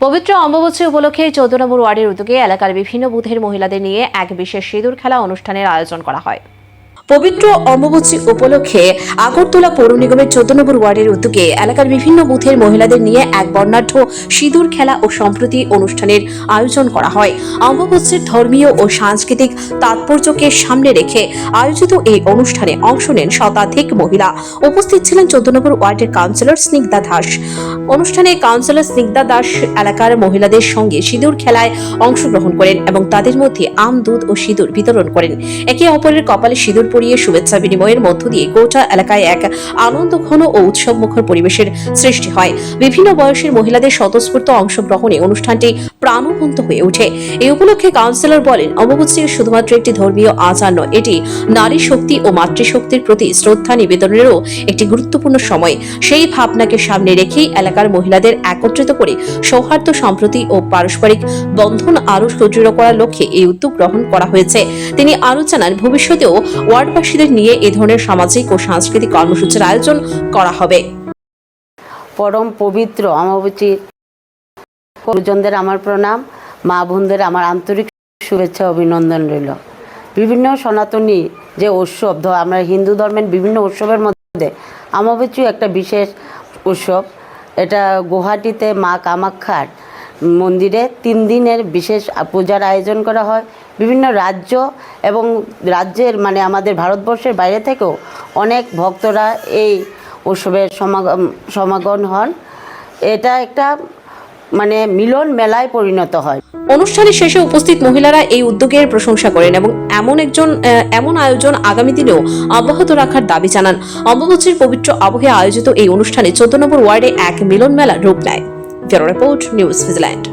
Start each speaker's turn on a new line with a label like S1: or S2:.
S1: পবিত্র অমাবস্যা উপলক্ষে 14 নম্বর ওয়ার্ডের উদ্যোগে এলাকার বিভিন্ন বুথের মহিলাদের নিয়ে এক বিশেষ সিঁদুর খেলা অনুষ্ঠানের আয়োজন করা হয়। পবিত্র অমাবস্যা উপলক্ষে আগরতলা পৌর নিগমের 14 নম্বর ওয়ার্ডের উদ্যোগে এলাকার বিভিন্ন বুথের মহিলাদের নিয়ে এক বর্ণাঢ্য সিঁদুর খেলা ও সম্প্রীতি অনুষ্ঠানের আয়োজন করা হয়। অমাবস্যার ধর্মীয় ও সাংস্কৃতিক তাৎপর্যকে সামনে রেখে আয়োজিত এই অনুষ্ঠানে অংশ নেন শতাধিক মহিলা। উপস্থিত ছিলেন 14 নম্বর ওয়ার্ডের কাউন্সিলর স্নিগ্ধা দাস। অনুষ্ঠানে কাউন্সিলর স্নিগ্ধা দাস এলাকার মহিলাদের সঙ্গে সিঁদুর খেলায় অংশগ্রহণ করেন এবং তাদের মধ্যে আম, দুধ ও সিঁদুর বিতরণ করেন। একে অপরের কপালে সিঁদুর পরিয়ে শুভেচ্ছা বিনিময়ের মধ্য দিয়ে গোটা এলাকায় এক আনন্দঘন ও উৎসবমুখর পরিবেশের সৃষ্টি হয়। বিভিন্ন বয়সের মহিলাদের স্বতঃস্ফূর্ত অংশগ্রহণে অনুষ্ঠানটি প্রাণবন্ত হয়ে ওঠে। এই উপলক্ষে কাউন্সিলর বলেন, অমাবস্যা শুধুমাত্র একটি ধর্মীয় আচার নয়, এটি নারী শক্তি ও মাতৃশক্তির প্রতি শ্রদ্ধা নিবেদনেরও একটি গুরুত্বপূর্ণ সময়। সেই ভাবনাকে সামনে রেখেই এলাকার মহিলাদের একত্রিত করে সৌহার্দ্য, সম্প্রীতি ও পারস্পরিক বন্ধন আরও সুদৃঢ় করার লক্ষ্যে এই উদ্যোগ গ্রহণ করা হয়েছে। তিনি আরও জানান, ভবিষ্যতেও ওয়ার্ডবাসীদের নিয়ে এ ধরনের সামাজিক ও সাংস্কৃতিক কর্মসূচির আয়োজন করা হবে।
S2: পরম পবিত্র অমাবস্যার গুরুজনদের আমার প্রণাম, মা বোনদের আমার আন্তরিক শুভেচ্ছা অভিনন্দন রইল। বিভিন্ন সনাতনী যে উৎসব, আমরা হিন্দু ধর্মের বিভিন্ন উৎসবের মধ্যে অমাবস্যা একটা বিশেষ উৎসব। এটা গুয়াহাটিতে মা কামাখ্যার মন্দিরে 3 দিনের বিশেষ পূজার আয়োজন করা হয়। বিভিন্ন রাজ্য এবং রাজ্যের আমাদের ভারতবর্ষের বাইরে থেকেও অনেক ভক্তরা এই উৎসবের সমাগম হন। এটা একটা মিলন মেলায় পরিণত হয়।
S1: অনুষ্ঠানের শেষে উপস্থিত মহিলারা এই উদ্যোগের প্রশংসা করেন এবং এমন আয়োজন আগামী দিনেও অব্যাহত রাখার দাবি জানান। অমাবস্যার পবিত্র আবহে আয়োজিত এই অনুষ্ঠানে 14 নম্বর ওয়ার্ডে এক মিলন মেলা রূপ নেয়। Bureau report, news vigilante.